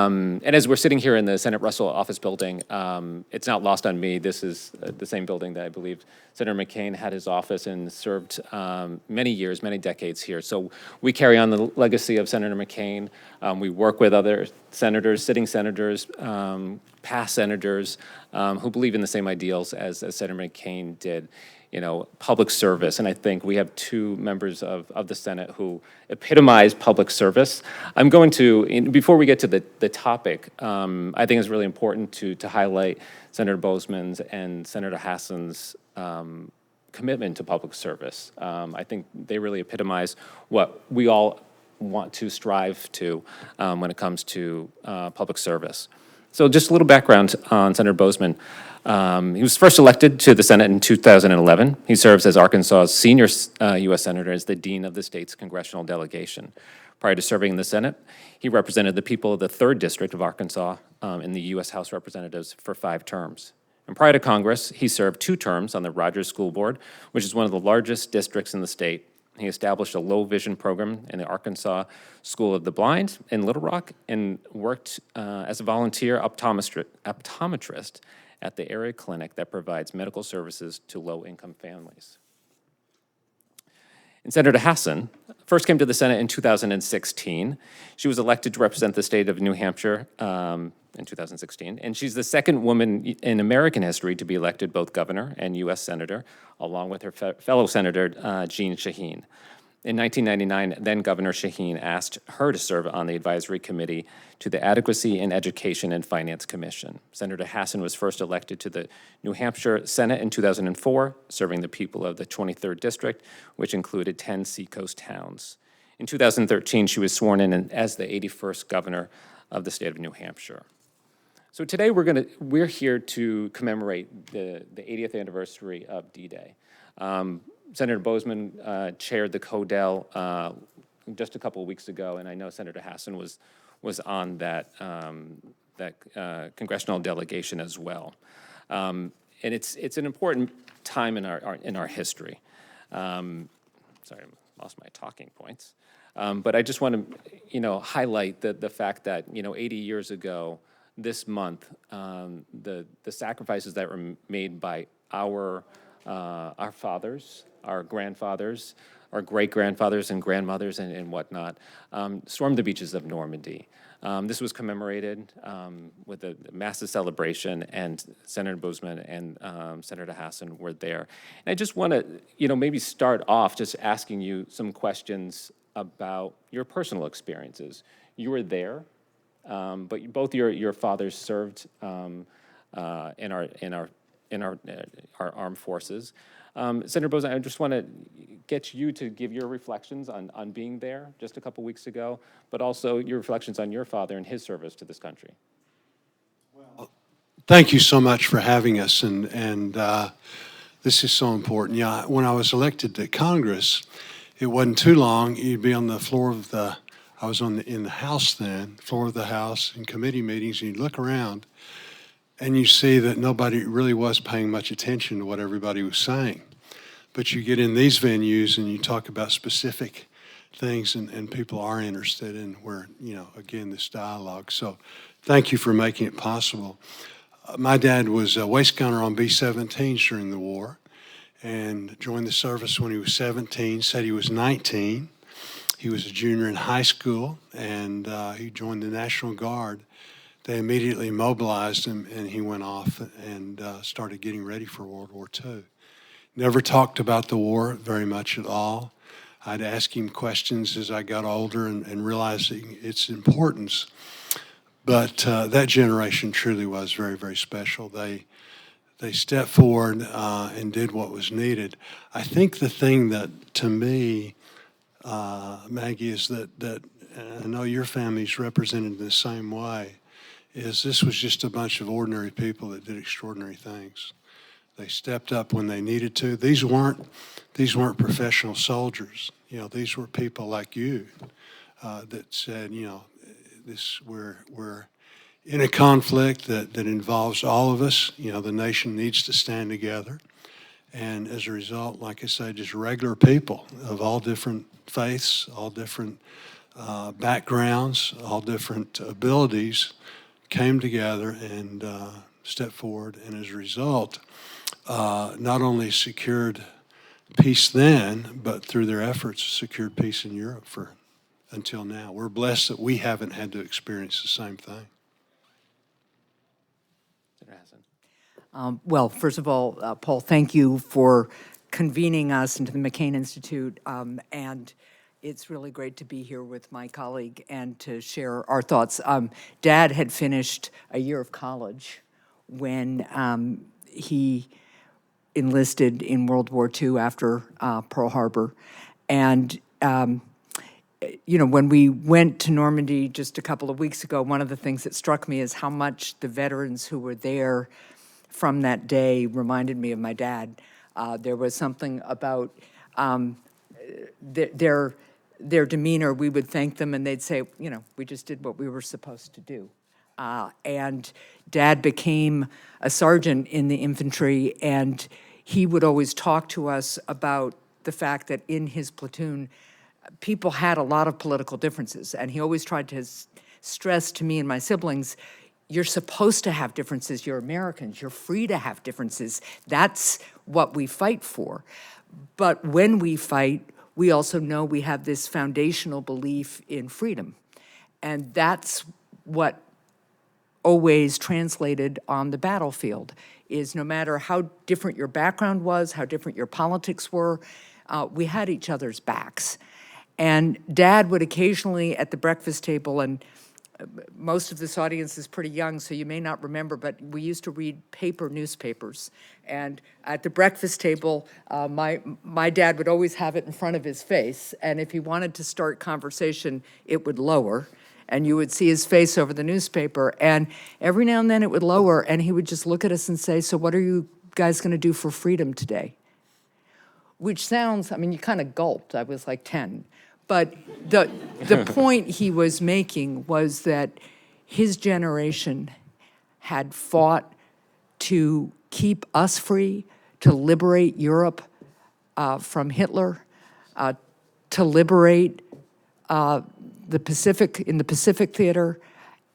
And as we're sitting here in the Senate Russell office building, it's not lost on me, this is the same building that I believe Senator McCain had his office and served many years, many decades here. So we carry on the legacy of Senator McCain. We work with other senators, sitting senators, past senators who believe in the same ideals as Senator McCain did. You know, public service, and I think we have two members of the Senate who epitomize public service. I'm going to, before we get to the topic, I think it's really important to highlight Senator Boozman's and Senator Hassan's commitment to public service. I think they really epitomize what we all want to strive to when it comes to public service. So just a little background on Senator Boozman. He was first elected to the Senate in 2011. He serves as Arkansas's senior U.S. Senator as the Dean of the state's Congressional delegation. Prior to serving in the Senate, he represented the people of the 3rd District of Arkansas in the U.S. House of Representatives for 5 terms. And prior to Congress, he served 2 terms on the Rogers School Board, which is one of the largest districts in the state. He established a low vision program in the Arkansas School of the Blind in Little Rock and worked as a volunteer optometrist at the area clinic that provides medical services to low-income families. And Senator Hassan first came to the Senate in 2016. She was elected to represent the state of New Hampshire in 2016, and she's the second woman in American history to be elected both governor and U.S. senator, along with her fellow Senator Jeanne Shaheen. In 1999, then Governor Shaheen asked her to serve on the advisory committee to the Adequacy in Education and Finance Commission. Senator Hassan was first elected to the New Hampshire Senate in 2004, serving the people of the 23rd District, which included 10 seacoast towns. In 2013, she was sworn in as the 81st governor of the state of New Hampshire. So today we're here to commemorate the 80th anniversary of D-Day. Senator Boozman chaired the CODEL just a couple of weeks ago, and I know Senator Hassan was on that congressional delegation as well. And it's an important time in our history. Sorry, I lost my talking points. But I just want to highlight the fact that 80 years ago this month, the sacrifices that were made by our fathers, our grandfathers, our great-grandfathers and grandmothers and whatnot, stormed the beaches of Normandy. This was commemorated with a massive celebration, and Senator Boozman and Senator Hassan were there. And I just want to, maybe start off just asking you some questions about your personal experiences. You were there, but both your fathers served in our armed forces. Senator Boozman, I just want to get you to give your reflections on being there just a couple weeks ago, but also your reflections on your father and his service to this country. Well, thank you so much for having us, and this is so important. Yeah, when I was elected to Congress, it wasn't too long. You'd be on the floor of I was in the House then, floor of the House in committee meetings, and you'd look around, and you see that nobody really was paying much attention to what everybody was saying. But you get in these venues and you talk about specific things, and people are interested in where, again, this dialogue. So thank you for making it possible. My dad was a waist gunner on B-17s during the war and joined the service when he was 17, said he was 19. He was a junior in high school, and he joined the National Guard. They immediately mobilized him, and he went off and started getting ready for World War II. Never talked about the war very much at all. I'd ask him questions as I got older and realizing its importance. But that generation truly was very, very special. They stepped forward and did what was needed. I think the thing that, to me, Maggie, is that I know your family's represented in the same way, is this was just a bunch of ordinary people that did extraordinary things. They stepped up when they needed to. These weren't professional soldiers. These were people like you that said, we're in a conflict that involves all of us. The nation needs to stand together. And as a result, like I said, just regular people of all different faiths, all different backgrounds, all different abilities, came together and stepped forward, and as a result, not only secured peace then, but through their efforts, secured peace in Europe for until now. We're blessed that we haven't had to experience the same thing. Senator Hassan. Well, first of all, Paul, thank you for convening us into the McCain Institute, and it's really great to be here with my colleague and to share our thoughts. Dad had finished a year of college when he enlisted in World War II after Pearl Harbor, and you know, when we went to Normandy just a couple of weeks ago, one of the things that struck me is how much the veterans who were there from that day reminded me of my dad. There was something about their demeanor. We would thank them and they'd say, you know, we just did what we were supposed to do. And Dad became a sergeant in the infantry, and he would always talk to us about the fact that in his platoon, people had a lot of political differences, and he always tried to stress to me and my siblings, you're supposed to have differences. You're Americans. You're free to have differences. That's what we fight for. But when we fight, we also know we have this foundational belief in freedom. And that's what always translated on the battlefield, is no matter how different your background was, how different your politics were, we had each other's backs. And Dad would occasionally at the breakfast table, and most of this audience is pretty young, so you may not remember, but we used to read paper newspapers. And at the breakfast table, my dad would always have it in front of his face, and if he wanted to start conversation, it would lower, and you would see his face over the newspaper, and every now and then it would lower, and he would just look at us and say, so what are you guys gonna do for freedom today? Which sounds, I mean, you kind of gulped, I was like 10. But the point he was making was that his generation had fought to keep us free, to liberate Europe from Hitler, to liberate the Pacific, in the Pacific theater,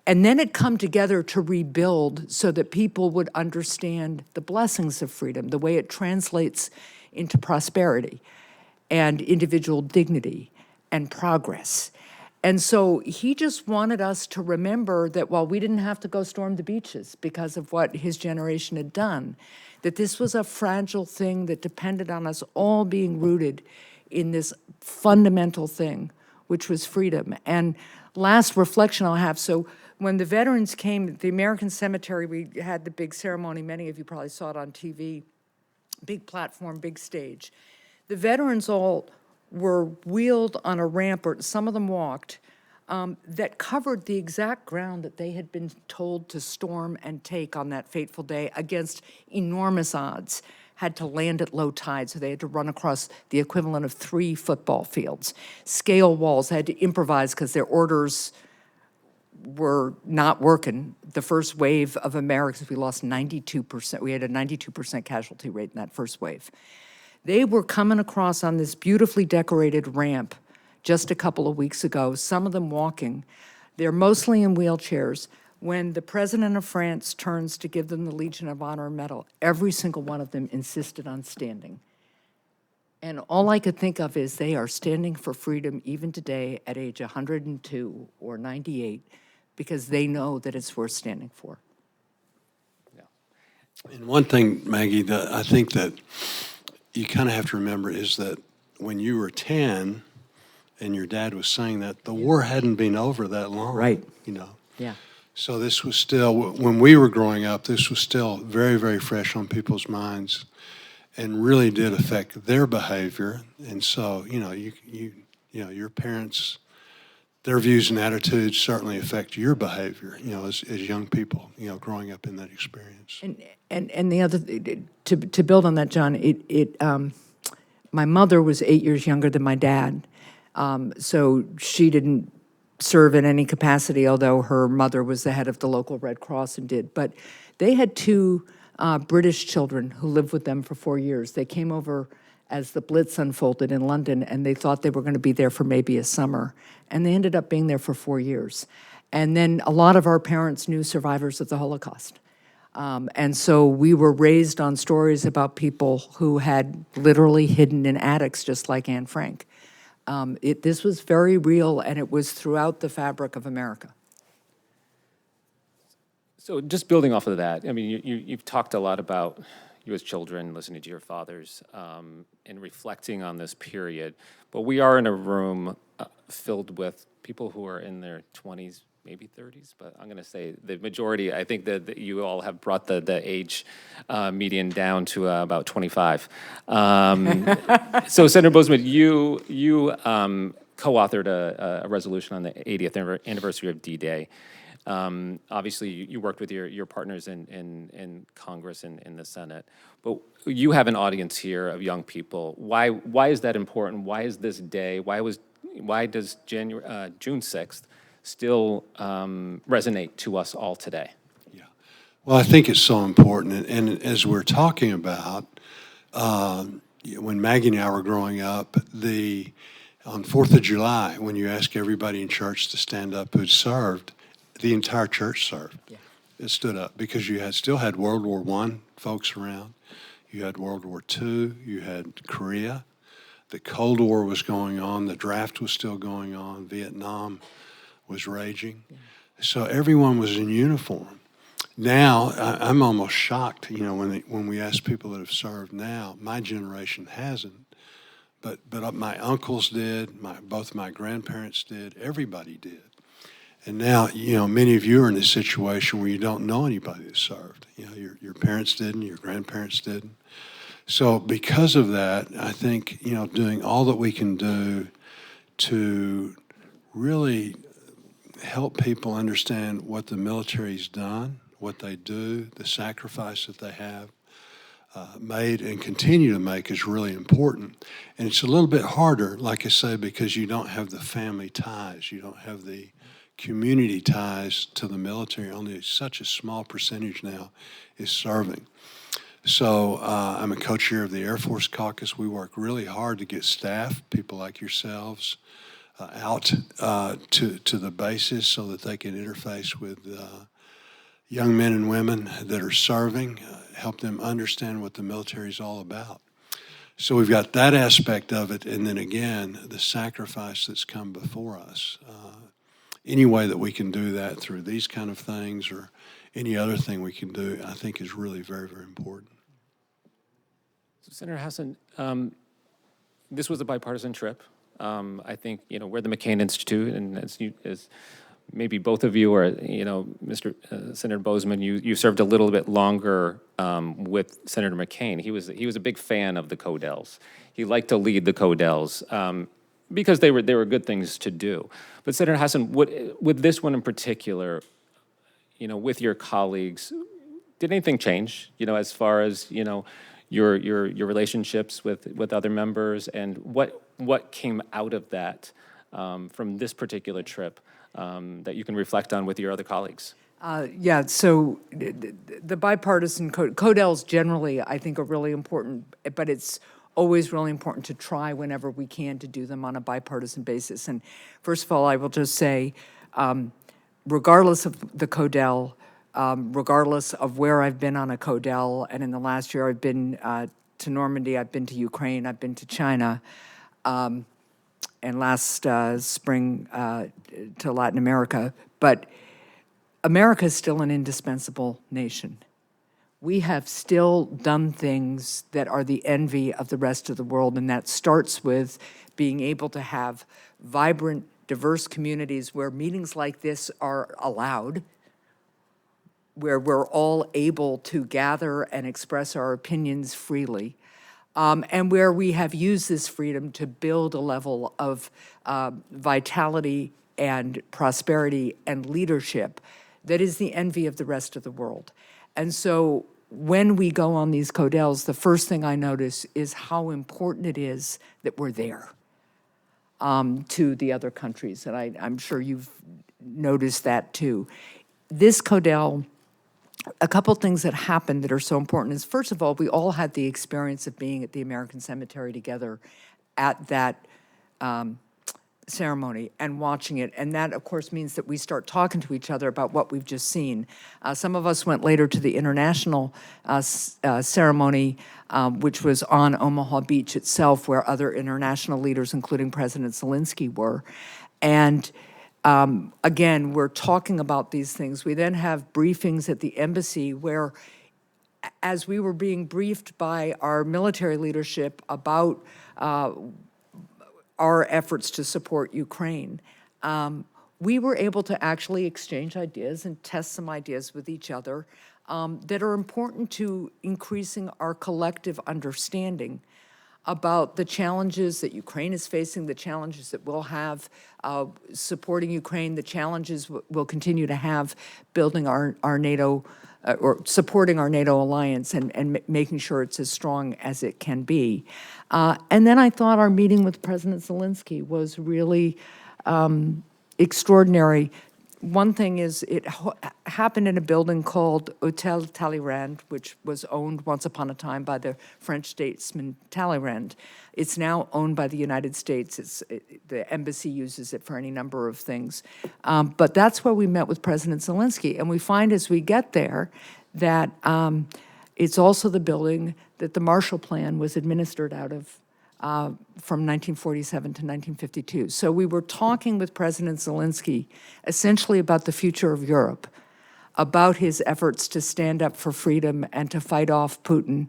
and then it come together to rebuild so that people would understand the blessings of freedom, the way it translates into prosperity and individual dignity and progress. And so he just wanted us to remember that while we didn't have to go storm the beaches because of what his generation had done, that this was a fragile thing that depended on us all being rooted in this fundamental thing, which was freedom. And last reflection I'll have, so when the veterans came, the American Cemetery, we had the big ceremony, many of you probably saw it on TV, big platform, big stage. The veterans all were wheeled on a ramp, or some of them walked, that covered the exact ground that they had been told to storm and take on that fateful day against enormous odds. Had to land at low tide, so they had to run across the equivalent of 3 football fields. Scale walls, they had to improvise because their orders were not working. The first wave of Americans, we lost 92%. We had a 92% casualty rate in that first wave. They were coming across on this beautifully decorated ramp just a couple of weeks ago, some of them walking. They're mostly in wheelchairs. When the president of France turns to give them the Legion of Honor medal, every single one of them insisted on standing. And all I could think of is they are standing for freedom even today at age 102 or 98, because they know that it's worth standing for. And one thing, Maggie, that I think that you kind of have to remember is that when you were 10 and your dad was saying that, the war hadn't been over that long. Right. You know. Yeah. So this was still, when we were growing up, this was still very, very fresh on people's minds and really did affect their behavior. And so, you know, you know, your parents, their views and attitudes certainly affect your behavior, you know, as young people, you know, growing up in that experience. And the other, to build on that, John, my mother was 8 years younger than my dad, so she didn't serve in any capacity, although her mother was the head of the local Red Cross and did. But they had 2 British children who lived with them for 4 years. They came over as the Blitz unfolded in London, and they thought they were going to be there for maybe a summer, and they ended up being there for 4 years. And then a lot of our parents knew survivors of the Holocaust. And so we were raised on stories about people who had literally hidden in attics, just like Anne Frank. This was very real, and it was throughout the fabric of America. So just building off of that, I mean, you've talked a lot about you as children listening to your fathers and reflecting on this period, but we are in a room filled with people who are in their 20s, maybe 30s, but I'm going to say the majority. I think that you all have brought the age median down to about 25. So, Senator Boozman, you co-authored a resolution on the 80th anniversary of D-Day. Obviously, you worked with your partners in Congress and in the Senate, but you have an audience here of young people. Why is that important? Why is this day? Why does June 6th still resonate to us all today? Yeah, well, I think it's so important, and as we're talking about, when Maggie and I were growing up, on 4th of July, when you ask everybody in church to stand up who'd served, the entire church served. Yeah. It stood up because you still had World War I folks around. You had World War II. You had Korea. The Cold War was going on. The draft was still going on. Vietnam was raging. Yeah. So everyone was in uniform. Now, I'm almost shocked, when we ask people that have served now. My generation hasn't, but my uncles did, both my grandparents did, everybody did. And now, many of you are in this situation where you don't know anybody that served. Your parents didn't, your grandparents didn't. So because of that, I think, doing all that we can do to really help people understand what the military's done, what they do, the sacrifice that they have made and continue to make is really important. And it's a little bit harder, like I say, because you don't have the family ties. You don't have the community ties to the military. Only such a small percentage now is serving. So I'm a co-chair of the Air Force Caucus. We work really hard to get staff, people like yourselves, out to the bases so that they can interface with young men and women that are serving, help them understand what the military is all about. So we've got that aspect of it, and then again, the sacrifice that's come before us. Any way that we can do that through these kind of things or any other thing we can do, I think is really very, very important. So, Senator Hassan, this was a bipartisan trip. I think, we're the McCain Institute, and as maybe both of you or, Mr. Senator Boozman, you served a little bit longer with Senator McCain. He was a big fan of the CODELs. He liked to lead the CODELs. Because they were good things to do. But Senator Hassan, with this one in particular, with your colleagues, did anything change, as far as, your relationships with other members, and what came out of that from this particular trip that you can reflect on with your other colleagues? So the bipartisan CODELs generally, I think, are really important, but it's always really important to try whenever we can to do them on a bipartisan basis. And first of all, I will just say, regardless of the CODEL, regardless of where I've been on a CODEL, and in the last year I've been to Normandy, I've been to Ukraine, I've been to China, and last spring to Latin America, but America is still an indispensable nation. We have still done things that are the envy of the rest of the world, and that starts with being able to have vibrant, diverse communities where meetings like this are allowed, where we're all able to gather and express our opinions freely, and where we have used this freedom to build a level of vitality and prosperity and leadership that is the envy of the rest of the world. And so when we go on these CODELs, the first thing I notice is how important it is that we're there to the other countries. And I'm sure you've noticed that too. This CODEL a couple things that happened that are so important is, first of all, we all had the experience of being at the American Cemetery together at that ceremony and watching it. And that, of course, means that we start talking to each other about what we've just seen. Some of us went later to the international ceremony, which was on Omaha Beach itself, where other international leaders, including President Zelensky, were. And again, we're talking about these things. We then have briefings at the embassy where, as we were being briefed by our military leadership about our efforts to support Ukraine, we were able to actually exchange ideas and test some ideas with each other that are important to increasing our collective understanding about the challenges that Ukraine is facing, the challenges that we'll have supporting Ukraine, the challenges we'll continue to have building our NATO, or supporting our NATO alliance and making sure it's as strong as it can be. And then I thought our meeting with President Zelensky was really extraordinary. One thing is it happened in a building called Hotel Talleyrand, which was owned once upon a time by the French statesman Talleyrand. It's now owned by the United States. The embassy uses it for any number of things. But that's where we met with President Zelensky. And we find as we get there that it's also the building that the Marshall Plan was administered out of from 1947 to 1952. So we were talking with President Zelensky essentially about the future of Europe, about his efforts to stand up for freedom and to fight off Putin,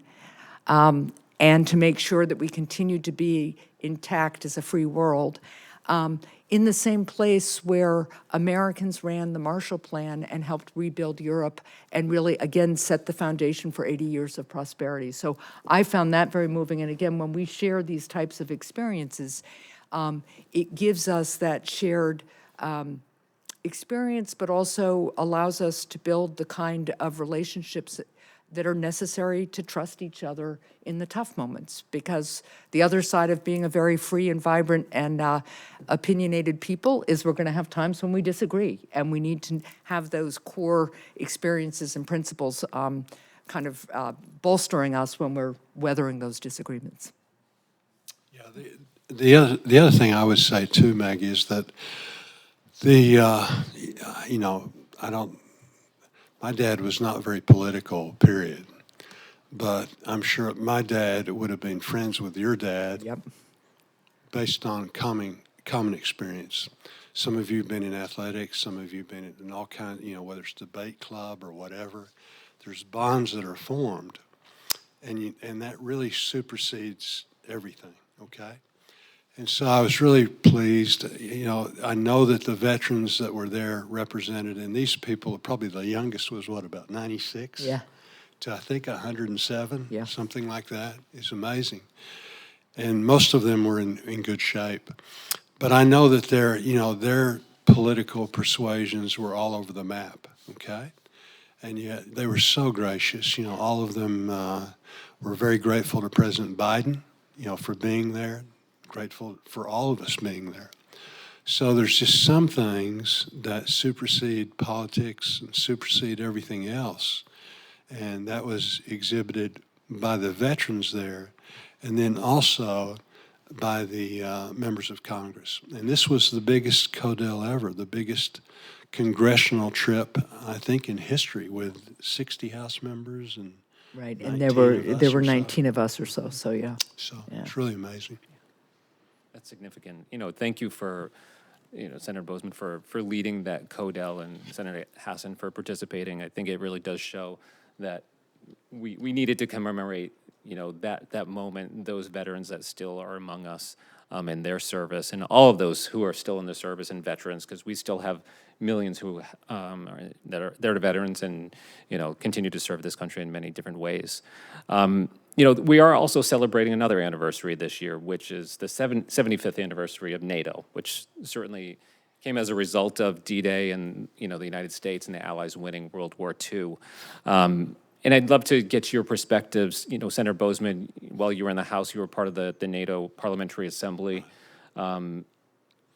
and to make sure that we continue to be intact as a free world, in the same place where Americans ran the Marshall Plan and helped rebuild Europe and really, again, set the foundation for 80 years of prosperity. So I found that very moving. And again, when we share these types of experiences, it gives us that shared experience, but also allows us to build the kind of relationships that are necessary to trust each other in the tough moments, because the other side of being a very free and vibrant and opinionated people is we're going to have times when we disagree, and we need to have those core experiences and principles kind of bolstering us when we're weathering those disagreements. Yeah, the other thing I would say too, Maggie, is that my dad was not very political, period. But I'm sure my dad would have been friends with your dad. Yep. Based on common experience. Some of you have been in athletics, some of you have been in all kinds, whether it's debate club or whatever. There's bonds that are formed, and that really supersedes everything, okay? And so I was really pleased. I know that the veterans that were there represented, and these people, probably the youngest was about 96? Yeah. To I think 107, yeah. Something like that. It's amazing. And most of them were in good shape. But I know that their political persuasions were all over the map, okay? And yet they were so gracious. All of them were very grateful to President Biden, for being there. Grateful for all of us being there. So there's just some things that supersede politics and supersede everything else. And that was exhibited by the veterans there, and then also by the members of Congress. And this was the biggest CODEL ever, the biggest congressional trip, I think, in history, with 60 House members and right. And there were 19 of us or so. So yeah. So it's really amazing. That's significant. Thank you for, Senator Boozman for leading that CODEL, and Senator Hassan for participating. I think it really does show that we needed to commemorate, that moment, those veterans that still are among us in their service, and all of those who are still in the service and veterans, because we still have millions who they're veterans and, continue to serve this country in many different ways. We are also celebrating another anniversary this year, which is the 75th anniversary of NATO, which certainly came as a result of D-Day and, the United States and the Allies winning World War II. And I'd love to get your perspectives. Senator Boozman, while you were in the House, you were part of the NATO Parliamentary Assembly.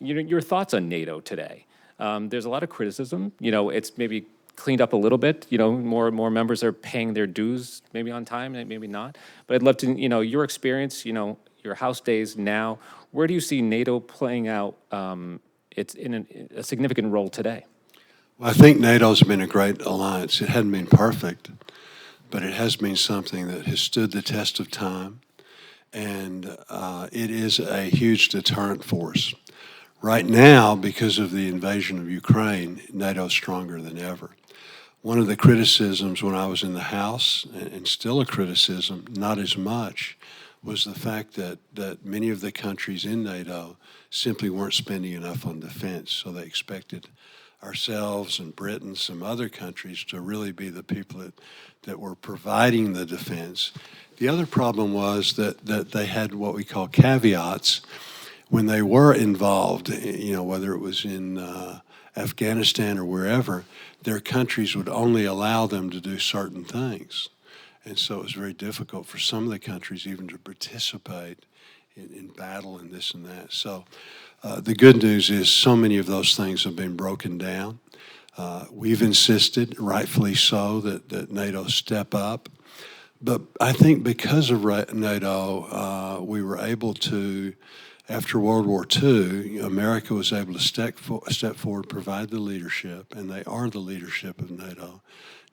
Your thoughts on NATO today? There's a lot of criticism. It's maybe cleaned up a little bit. More members are paying their dues, maybe on time, and maybe not. But I'd love to, your experience, your House days now. Where do you see NATO playing out? It's in a significant role today. Well, I think NATO's been a great alliance. It hadn't been perfect, but it has been something that has stood the test of time, and it is a huge deterrent force. Right now, because of the invasion of Ukraine, NATO's stronger than ever. One of the criticisms when I was in the House, and still a criticism, not as much, was the fact that many of the countries in NATO simply weren't spending enough on defense, so they expected ourselves and Britain, some other countries, to really be the people that were providing the defense. The other problem was that they had what we call caveats when they were involved, whether it was in Afghanistan or wherever. Their countries would only allow them to do certain things. And so it was very difficult for some of the countries even to participate in battle and this and that. So the good news is so many of those things have been broken down. We've insisted, rightfully so, that NATO step up. But I think because of NATO, we were able to, after World War II, America was able to step forward, provide the leadership, and they are the leadership of NATO.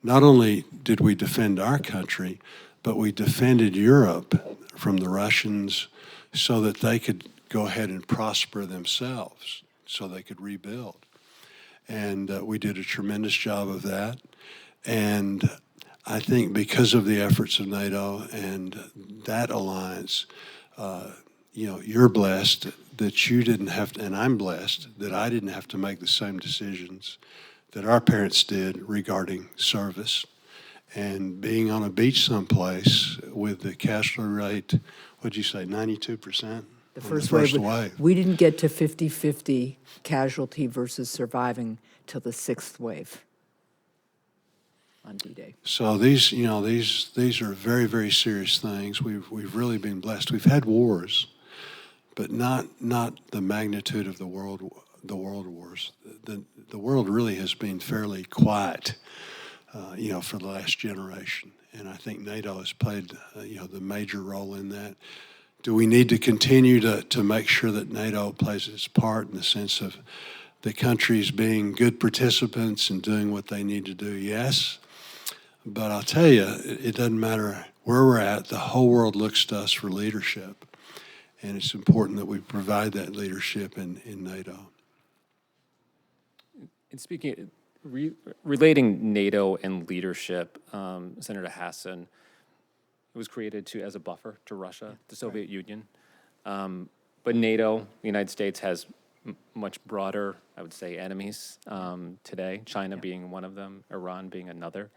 Not only did we defend our country, but we defended Europe from the Russians so that they could go ahead and prosper themselves, so they could rebuild. And we did a tremendous job of that. And I think because of the efforts of NATO and that alliance, you're blessed that you didn't have to, and I'm blessed that I didn't have to make the same decisions that our parents did regarding service. And being on a beach someplace with the casualty rate, what'd you say, 92%? The first wave. We didn't get to 50-50 casualty versus surviving till the 6th wave on D-Day. So these are very, very serious things. We've really been blessed. We've had wars, but not the magnitude of the world wars. The world really has been fairly quiet, for the last generation, and I think NATO has played, the major role in that. Do we need to continue to make sure that NATO plays its part in the sense of the countries being good participants and doing what they need to do? Yes, but I'll tell you, it doesn't matter where we're at. The whole world looks to us for leadership, and it's important that we provide that leadership in NATO. And speaking, relating NATO and leadership, Senator Hassan, it was created as a buffer to Russia, the Soviet Union. But NATO, the United States, has much broader, I would say, enemies today, China being one of them, Iran being another.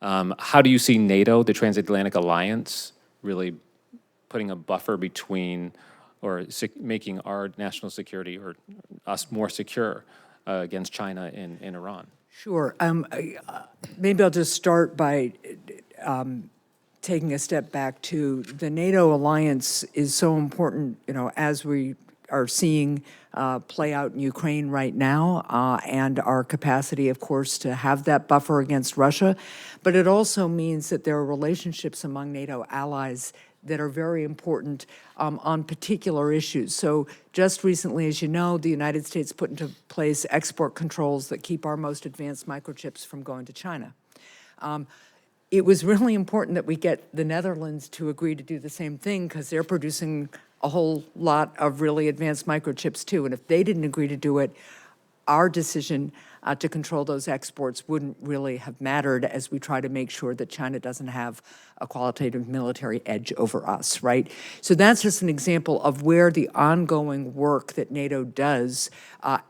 How do you see NATO, the transatlantic alliance, really putting a buffer between or making our national security or us more secure against China and Iran? Sure. Maybe I'll just start by taking a step back to the NATO alliance is so important, as we are seeing play out in Ukraine right now, and our capacity, of course, to have that buffer against Russia. But it also means that there are relationships among NATO allies that are very important on particular issues. So just recently, as you know, the United States put into place export controls that keep our most advanced microchips from going to China. It was really important that we get the Netherlands to agree to do the same thing because they're producing a whole lot of really advanced microchips too. And if they didn't agree to do it, our decision to control those exports wouldn't really have mattered as we try to make sure that China doesn't have a qualitative military edge over us, right? So that's just an example of where the ongoing work that NATO does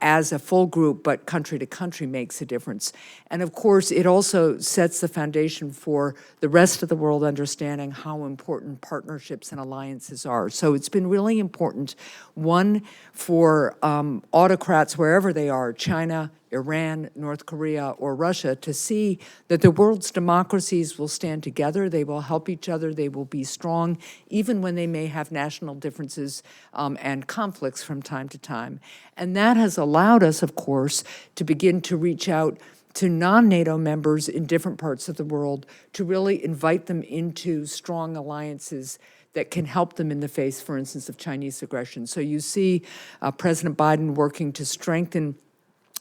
as a full group, but country to country, makes a difference. And of course, it also sets the foundation for the rest of the world understanding how important partnerships and alliances are. So it's been really important, one, for autocrats, wherever they are, China, Iran, North Korea, or Russia, to see that the world's democracies will stand together, they will help each other, they will be strong, even when they may have national differences and conflicts from time to time. And that has allowed us, of course, to begin to reach out to non-NATO members in different parts of the world to really invite them into strong alliances that can help them in the face, for instance, of Chinese aggression. So you see President Biden working to strengthen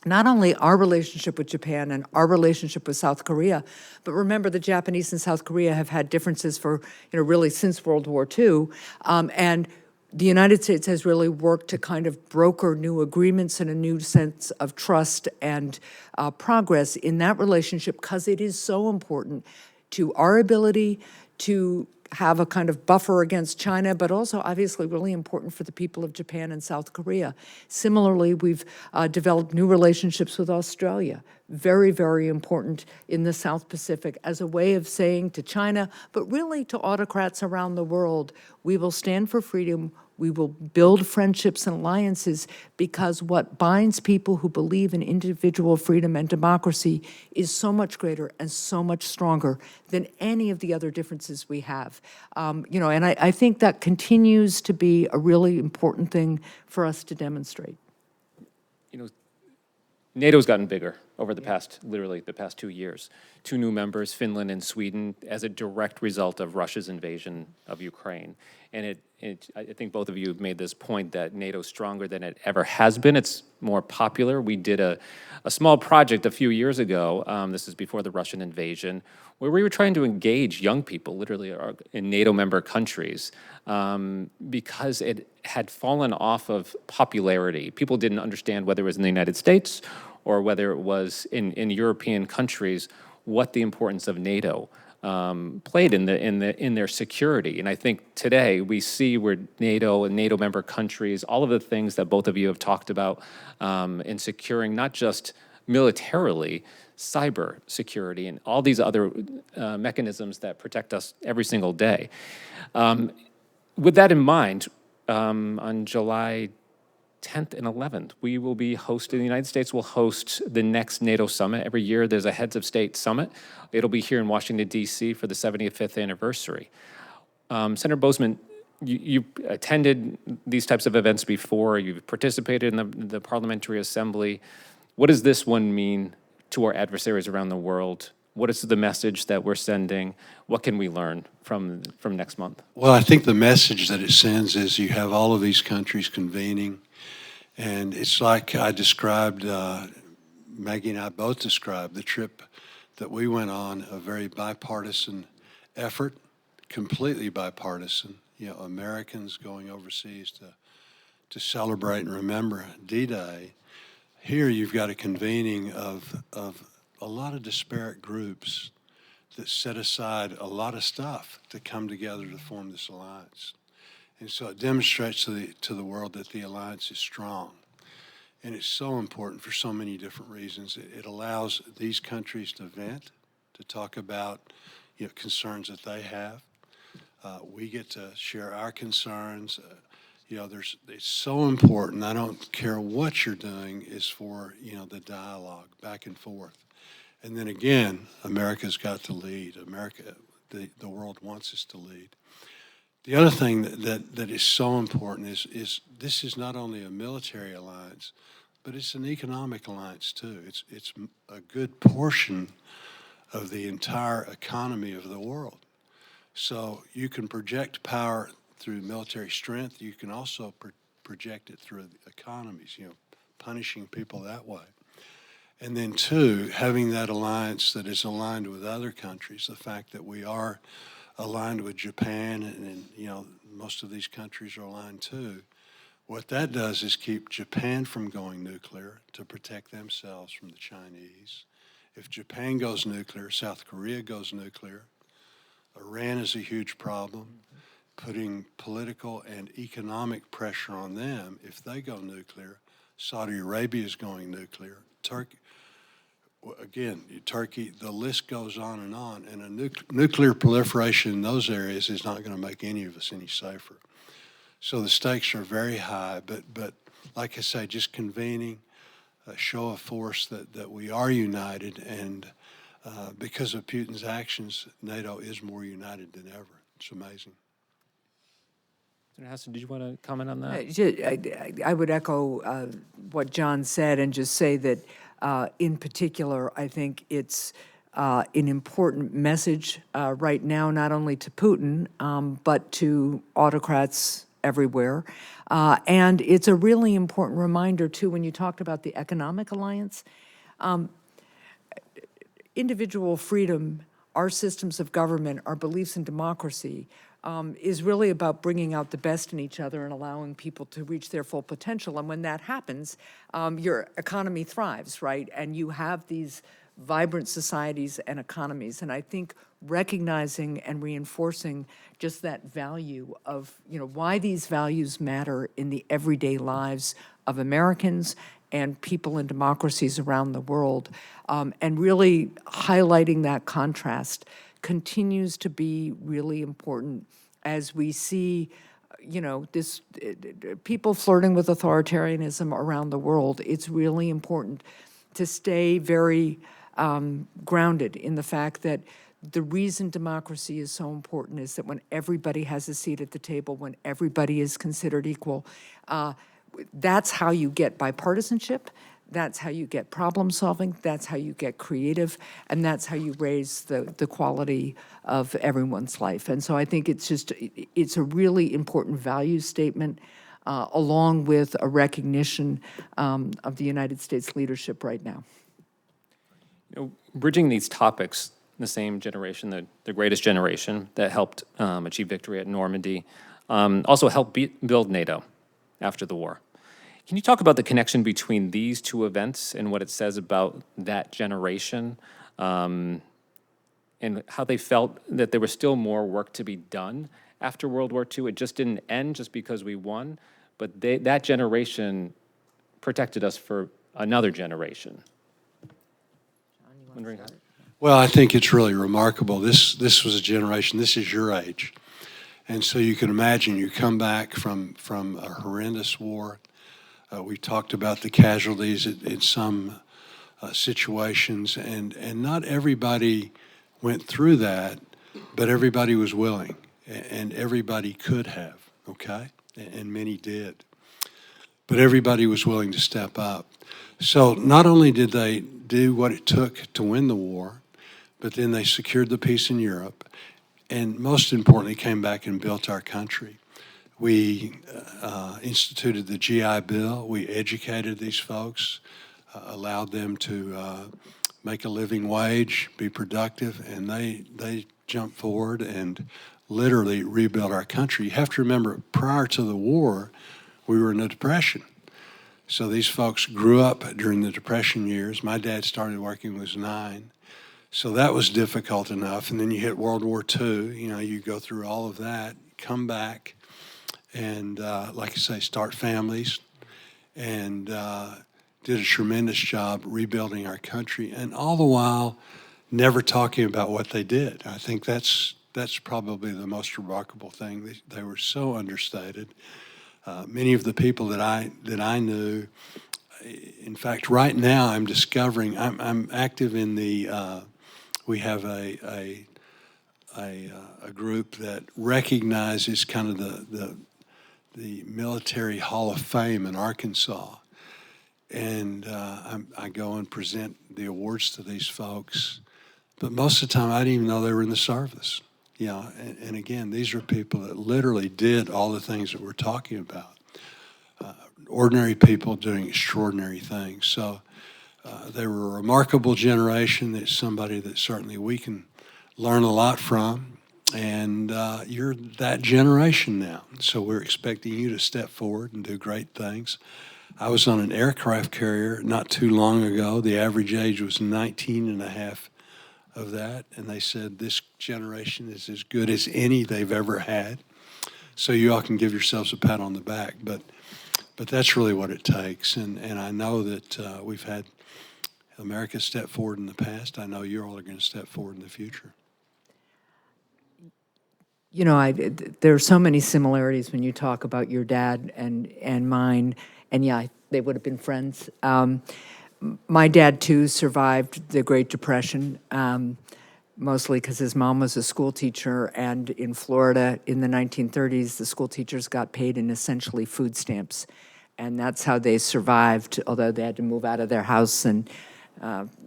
not only our relationship with Japan and our relationship with South Korea, but remember the Japanese and South Korea have had differences for, really since World War II. And the United States has really worked to kind of broker new agreements and a new sense of trust and progress in that relationship, because it is so important to our ability to have a kind of buffer against China, but also obviously really important for the people of Japan and South Korea. Similarly, we've developed new relationships with Australia, very, very important in the South Pacific, as a way of saying to China, but really to autocrats around the world, we will stand for freedom, we will build friendships and alliances, because what binds people who believe in individual freedom and democracy is so much greater and so much stronger than any of the other differences we have. And I think that continues to be a really important thing for us to demonstrate. NATO's gotten bigger over the past, literally the past 2 years. 2 new members, Finland and Sweden, as a direct result of Russia's invasion of Ukraine. And I think both of you have made this point that NATO's stronger than it ever has been. It's more popular. We did a small project a few years ago, this is before the Russian invasion, where we were trying to engage young people, literally in NATO member countries, because it had fallen off of popularity. People didn't understand whether it was in the United States or whether it was in European countries, what the importance of NATO played in their security. And I think today we see where NATO and NATO member countries, all of the things that both of you have talked about in securing not just militarily, cyber security and all these other mechanisms that protect us every single day. With that in mind, on July 10th and 11th, we will be hosting, the United States will host the next NATO summit. Every year there's a heads of state summit. It'll be here in Washington, D.C. for the 75th anniversary. Senator Boozman, you attended these types of events before. You've participated in the Parliamentary Assembly. What does this one mean to our adversaries around the world? What is the message that we're sending? What can we learn from next month? Well, I think the message that it sends is you have all of these countries convening, and it's like I described, Maggie and I both described the trip that we went on, a very bipartisan effort, completely bipartisan. Americans going overseas to celebrate and remember D-Day. Here you've got a convening of a lot of disparate groups that set aside a lot of stuff to come together to form this alliance. And so it demonstrates to the world that the alliance is strong. And it's so important for so many different reasons. It allows these countries to vent, to talk about concerns that they have. We get to share our concerns. It's so important. I don't care what you're doing, is for the dialogue back and forth. And then again, America's got to lead. The world wants us to lead. The other thing that is so important is this is not only a military alliance, but it's an economic alliance too. It's a good portion of the entire economy of the world. So you can project power through military strength. You can also project it through economies, punishing people that way. And then two, having that alliance that is aligned with other countries, the fact that we are aligned with Japan and most of these countries are aligned too. What that does is keep Japan from going nuclear to protect themselves from the Chinese. If Japan goes nuclear, South Korea goes nuclear. Iran is a huge problem, putting political and economic pressure on them. If they go nuclear, Saudi Arabia is going nuclear. Turkey, the list goes on, and a nuclear proliferation in those areas is not going to make any of us any safer. So the stakes are very high, but like I say, just convening a show of force that we are united, and because of Putin's actions, NATO is more united than ever. It's amazing. Senator Hassan, did you want to comment on that? I would echo what John said and just say that in particular, I think it's an important message right now, not only to Putin, but to autocrats everywhere. And it's a really important reminder, too, when you talked about the economic alliance. Individual freedom, our systems of government, our beliefs in democracy, is really about bringing out the best in each other and allowing people to reach their full potential. And when that happens, your economy thrives, right? And you have these vibrant societies and economies. And I think recognizing and reinforcing just that value of, why these values matter in the everyday lives of Americans and people in democracies around the world, and really highlighting that contrast continues to be really important as we see, this people flirting with authoritarianism around the world. It's really important to stay very grounded in the fact that the reason democracy is so important is that when everybody has a seat at the table, when everybody is considered equal, that's how you get bipartisanship, that's how you get problem solving, that's how you get creative, and that's how you raise the quality of everyone's life. And so I think it's a really important value statement, along with a recognition of the United States leadership right now. Bridging these topics, the same generation, the greatest generation that helped achieve victory at Normandy, also helped build NATO after the war. Can you talk about the connection between these two events and what it says about that generation, and how they felt that there was still more work to be done after World War II? It just didn't end just because we won, but that generation protected us for another generation. Wondering how. Well, I think it's really remarkable. This was a generation, this is your age. And so you can imagine you come back from a horrendous war. We talked about the casualties in some situations, and not everybody went through that, but everybody was willing, and everybody could have, okay? And many did. But everybody was willing to step up. So not only did they do what it took to win the war, but then they secured the peace in Europe, and most importantly, came back and built our country. We instituted the GI Bill. We educated these folks, allowed them to make a living wage, be productive, and they jumped forward and literally rebuilt our country. You have to remember, prior to the war, we were in a depression. So these folks grew up during the Depression years. My dad started working when he was 9. So that was difficult enough. And then you hit World War II, you go through all of that, come back, and like I say, start families, and did a tremendous job rebuilding our country, and all the while never talking about what they did. I think that's probably the most remarkable thing. They were so understated. Many of the people that I knew, in fact, right now I'm discovering, I'm active in the, we have a group that recognizes kind of the Military Hall of Fame in Arkansas. And I go and present the awards to these folks. But most of the time, I didn't even know they were in the service. And again, these are people that literally did all the things that we're talking about. Ordinary people doing extraordinary things. So they were a remarkable generation. It's somebody that certainly we can learn a lot from. And you're that generation now. So we're expecting you to step forward and do great things. I was on an aircraft carrier not too long ago. The average age was 19 and a half of that. And they said this generation is as good as any they've ever had. So you all can give yourselves a pat on the back. But that's really what it takes. And I know that we've had America step forward in the past. I know you all are going to step forward in the future. There are so many similarities when you talk about your dad and mine, and yeah, they would have been friends. My dad, too, survived the Great Depression, mostly because his mom was a school teacher, and in Florida in the 1930s, the school teachers got paid in essentially food stamps. And that's how they survived, although they had to move out of their house and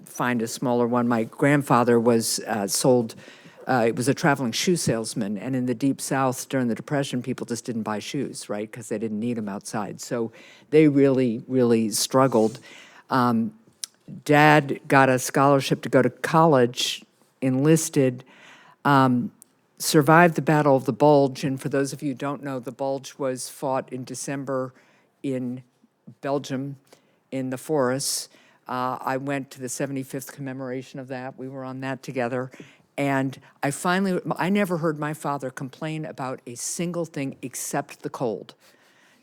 find a smaller one. My grandfather was it was a traveling shoe salesman, and in the Deep South during the Depression, people just didn't buy shoes, right, because they didn't need them outside. So they really, really struggled. Dad got a scholarship to go to college, enlisted, survived the Battle of the Bulge, and for those of you who don't know, the Bulge was fought in December in Belgium, in the forests. I went to the 75th commemoration of that. We were on that together. And I never heard my father complain about a single thing except the cold.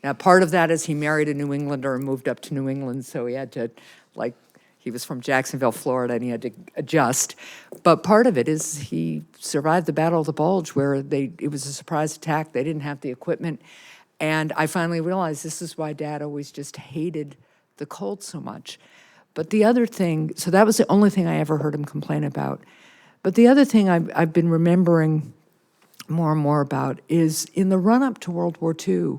Now, part of that is he married a New Englander and moved up to New England, so he had to, he was from Jacksonville, Florida, and he had to adjust. But part of it is he survived the Battle of the Bulge, where it was a surprise attack. They didn't have the equipment. And I finally realized this is why Dad always just hated the cold so much. But the other thing, so that was the only thing I ever heard him complain about. But the other thing I've been remembering more and more about is in the run-up to World War II,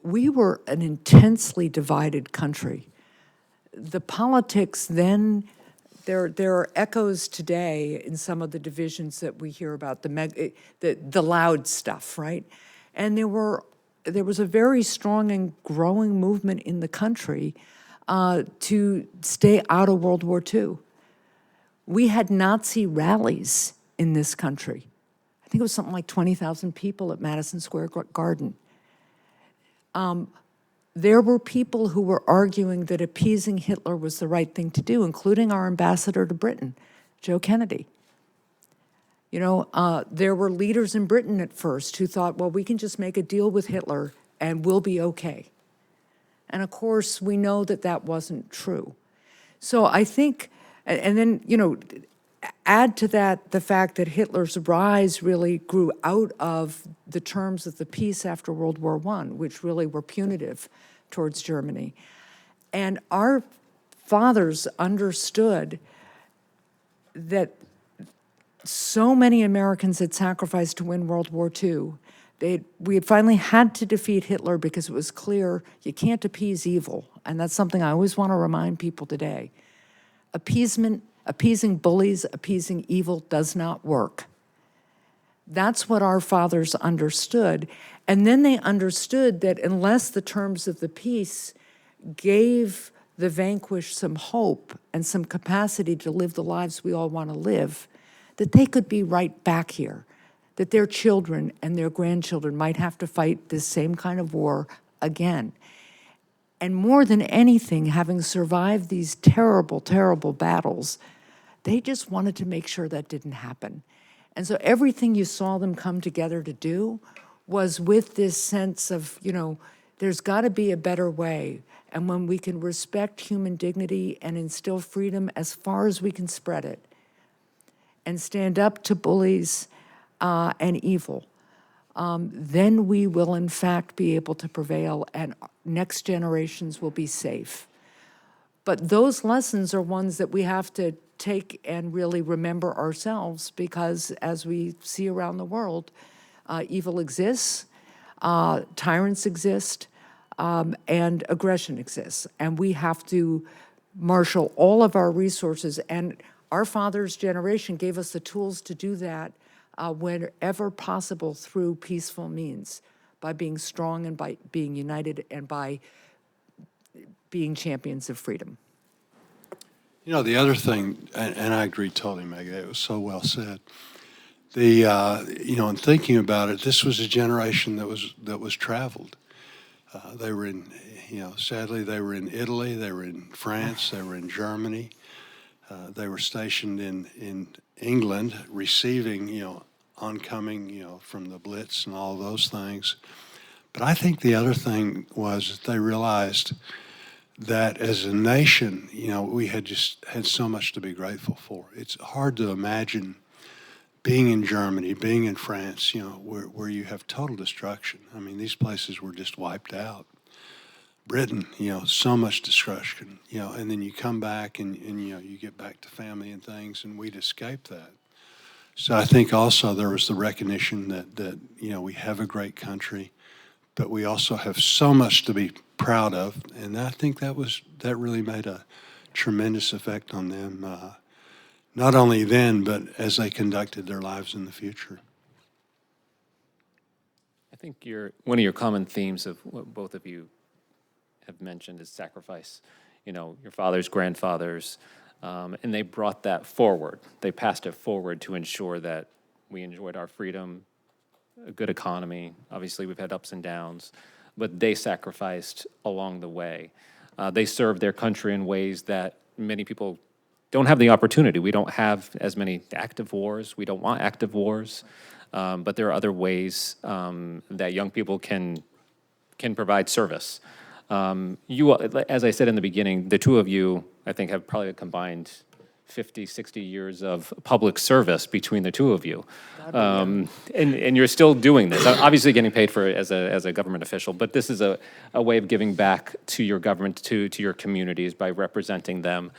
we were an intensely divided country. The politics then, there are echoes today in some of the divisions that we hear about, the loud stuff, right? And there was a very strong and growing movement in the country to stay out of World War II. We had Nazi rallies in this country. I think it was something like 20,000 people at Madison Square Garden. There were people who were arguing that appeasing Hitler was the right thing to do, including our ambassador to Britain, Joe Kennedy. You know, there were leaders in Britain at first who thought, well, we can just make a deal with Hitler and we'll be okay. And of course, we know that that wasn't true. So I think, and then, you know, add to that the fact that Hitler's rise really grew out of the terms of the peace after World War I, which really were punitive towards Germany. And our fathers understood that so many Americans had sacrificed to win World War II. We had finally had to defeat Hitler because it was clear you can't appease evil. And that's something I always want to remind people today. Appeasing bullies, appeasing evil does not work. That's what our fathers understood. And then they understood that unless the terms of the peace gave the vanquished some hope and some capacity to live the lives we all want to live, that they could be right back here, that their children and their grandchildren might have to fight this same kind of war again. And more than anything, having survived these terrible, terrible battles, they just wanted to make sure that didn't happen. And so everything you saw them come together to do was with this sense of, you know, there's got to be a better way. And when we can respect human dignity and instill freedom as far as we can spread it, and stand up to bullies and evil, then we will in fact be able to prevail and next generations will be safe. But those lessons are ones that we have to take and really remember ourselves, because as we see around the world, evil exists, tyrants exist, and aggression exists. And we have to marshal all of our resources, and our father's generation gave us the tools to do that whenever possible through peaceful means, by being strong and by being united and by being champions of freedom. You know, the other thing, and I agree totally, Maggie, it was so well said. You know, in thinking about it, this was a generation that was traveled. They were in, you know, sadly, they were in Italy, they were in France, they were in Germany. They were stationed in England, receiving, you know, oncoming, you know, from the Blitz and all those things. But I think the other thing was that they realized that as a nation, you know, we had just had so much to be grateful for. It's hard to imagine being in Germany, being in France, you know, where you have total destruction. I mean, these places were just wiped out. Britain, you know, so much destruction, you know, and then you come back and you know, you get back to family and things, and we'd escape that. So I think also there was the recognition that you know, we have a great country, but we also have so much to be proud of, and I think that really made a tremendous effect on them, not only then, but as they conducted their lives in the future. I think one of your common themes of what both of you have mentioned is sacrifice. You know, your fathers, grandfathers, and they brought that forward. They passed it forward to ensure that we enjoyed our freedom, a good economy. Obviously, we've had ups and downs, but they sacrificed along the way. They served their country in ways that many people don't have the opportunity. We don't have as many active wars. We don't want active wars, but there are other ways that young people can provide service. You, as I said in the beginning, the two of you, I think, have probably a combined 50, 60 years of public service between the two of you. And you're still doing this, obviously getting paid for it as a government official, but this is a way of giving back to your government, to your communities by representing them.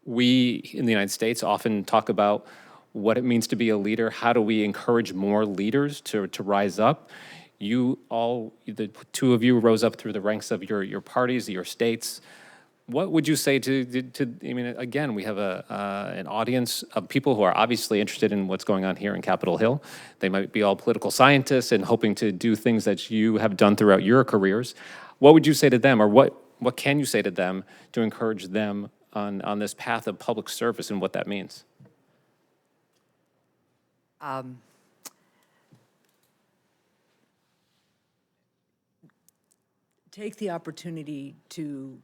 We in the United States often talk about what it means to be a leader. How do we encourage more leaders to rise up? You all, the two of you rose up through the ranks of your parties, your states. What would you say to I mean, again, we have an audience of people who are obviously interested in what's going on here in Capitol Hill. They might be all political scientists and hoping to do things that you have done throughout your careers. What would you say to them, or what can you say to them to encourage them on this path of public service and what that means? Take the opportunity to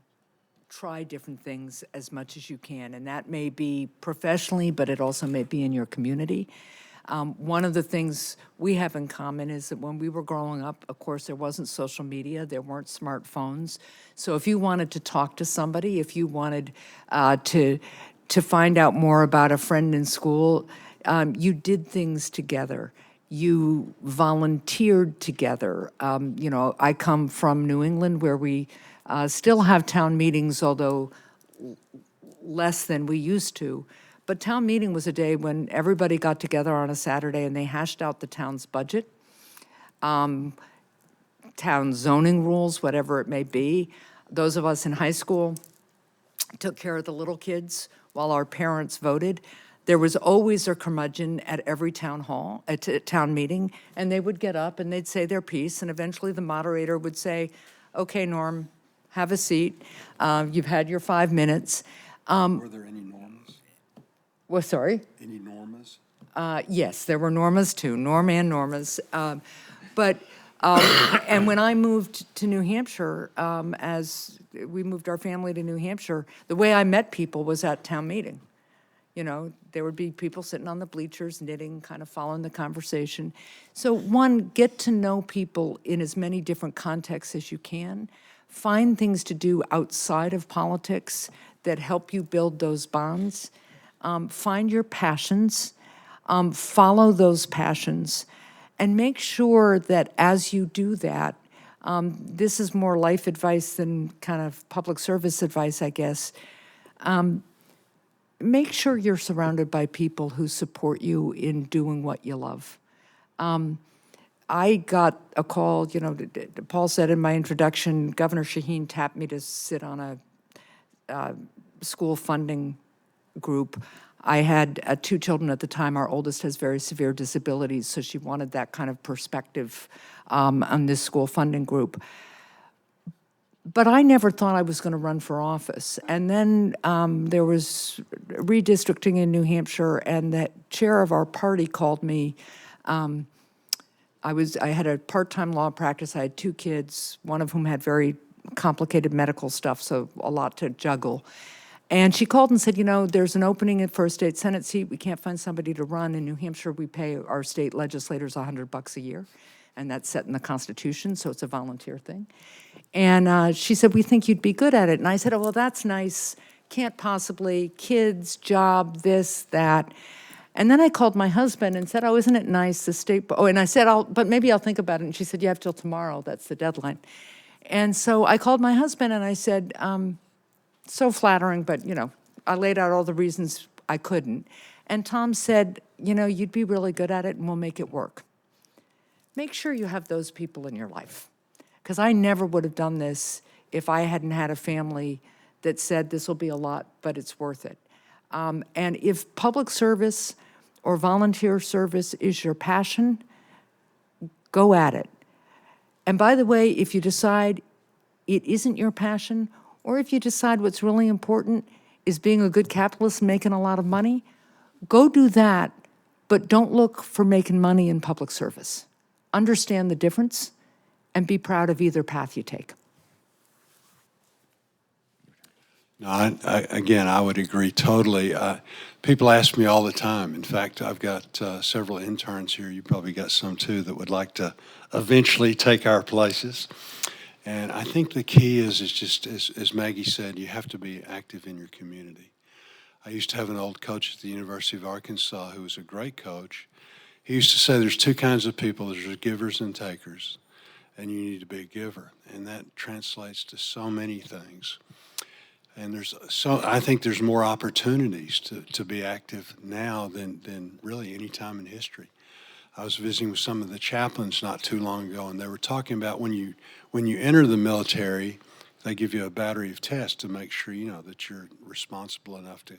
try different things as much as you can, and that may be professionally, but it also may be in your community. One of the things we have in common is that when we were growing up, of course, there wasn't social media, there weren't smartphones. So if you wanted to talk to somebody, if you wanted to find out more about a friend in school, you did things together. You volunteered together. You know, I come from New England, where we still have town meetings, although less than we used to. But town meeting was a day when everybody got together on a Saturday and they hashed out the town's budget, town zoning rules, whatever it may be. Those of us in high school took care of the little kids while our parents voted. There was always a curmudgeon at every town hall, at town meeting, and they would get up and they'd say their piece, and eventually the moderator would say, "Okay, Norm, have a seat. You've had your 5 minutes." Were there any normas? Well, sorry? Any normas? Yes, there were normas too, Norm and normas. And when I moved to New Hampshire, as we moved our family to New Hampshire, the way I met people was at town meeting. You know, there would be people sitting on the bleachers knitting, kind of following the conversation. So one, get to know people in as many different contexts as you can. Find things to do outside of politics that help you build those bonds. Find your passions, follow those passions, and make sure that as you do that, this is more life advice than kind of public service advice, I guess. Make sure you're surrounded by people who support you in doing what you love. I got a call, you know, Paul said in my introduction, Governor Shaheen tapped me to sit on a school funding group. I had 2 children at the time. Our oldest has very severe disabilities, so she wanted that kind of perspective on this school funding group. But I never thought I was going to run for office. And then there was redistricting in New Hampshire, and the chair of our party called me. I had a part-time law practice. I had 2 kids, one of whom had very complicated medical stuff, so a lot to juggle. And she called and said, you know, there's an opening for a state Senate seat. We can't find somebody to run. In New Hampshire, we pay our state legislators $100 a year, and that's set in the Constitution, so it's a volunteer thing. And she said, we think you'd be good at it. And I said, oh, well, that's nice. Can't possibly. Kids, job, this, that. And then I called my husband and said, oh, isn't it nice, the state, and I said, but maybe I'll think about it. And she said, you have till tomorrow, that's the deadline. And so I called my husband and I said, so flattering, but, you know, I laid out all the reasons I couldn't. And Tom said, you know, you'd be really good at it and we'll make it work. make sure you have those people in your life. Because I never would have done this if I hadn't had a family that said this will be a lot, but it's worth it. And if public service or volunteer service is your passion, go at it. And by the way, if you decide it isn't your passion, or if you decide what's really important is being a good capitalist and making a lot of money, go do that, but don't look for making money in public service. Understand the difference and be proud of either path you take. No, again, I would agree totally. People ask me all the time. In fact, I've got several interns here. You probably got some too that would like to eventually take our places. And I think the key is just, as Maggie said, you have to be active in your community. I used to have an old coach at the University of Arkansas who was a great coach. He used to say there's two kinds of people. There's givers and takers, and you need to be a giver. And that translates to so many things. And I think there's more opportunities to be active now than really any time in history. I was visiting with some of the chaplains not too long ago, and they were talking about when you enter the military, they give you a battery of tests to make sure you know that you're responsible enough to,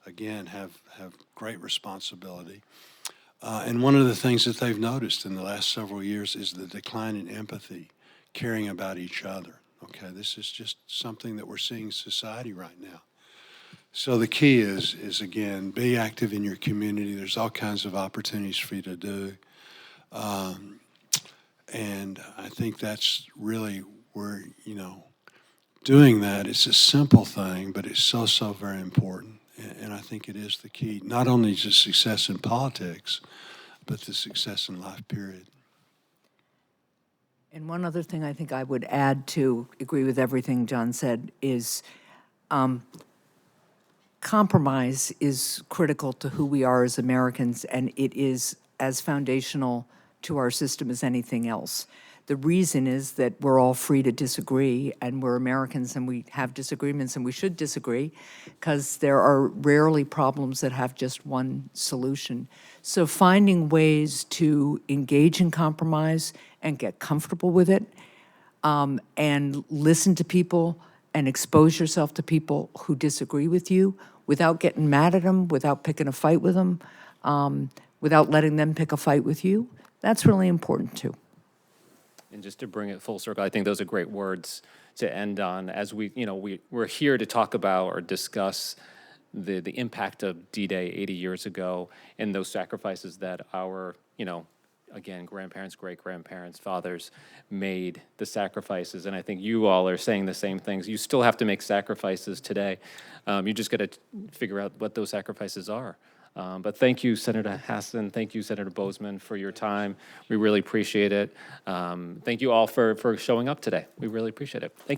again, have great responsibility. And one of the things that they've noticed in the last several years is the decline in empathy, caring about each other. Okay, this is just something that we're seeing in society right now. So the key is again, be active in your community. There's all kinds of opportunities for you to do. And I think that's really where, doing that is a simple thing, but it's so very important. And I think it is the key, not only to success in politics, but to success in life, period. And one other thing I think I would add to agree with everything John said is compromise is critical to who we are as Americans, and it is as foundational to our system as anything else. The reason is that we're all free to disagree, and we're Americans and we have disagreements, and we should disagree because there are rarely problems that have just one solution. So finding ways to engage in compromise and get comfortable with it, and listen to people and expose yourself to people who disagree with you without getting mad at them, without picking a fight with them, without letting them pick a fight with you, that's really important too. And just to bring it full circle, I think those are great words to end on. As we're here to talk about or discuss the impact of D-Day 80 years ago and those sacrifices that our, again, grandparents, great-grandparents, fathers made the sacrifices. And I think you all are saying the same things. You still have to make sacrifices today. You just got to figure out what those sacrifices are. But thank you, Senator Hassan. Thank you, Senator Boozman, for your time. We really appreciate it. Thank you all for showing up today. We really appreciate it. Thank you.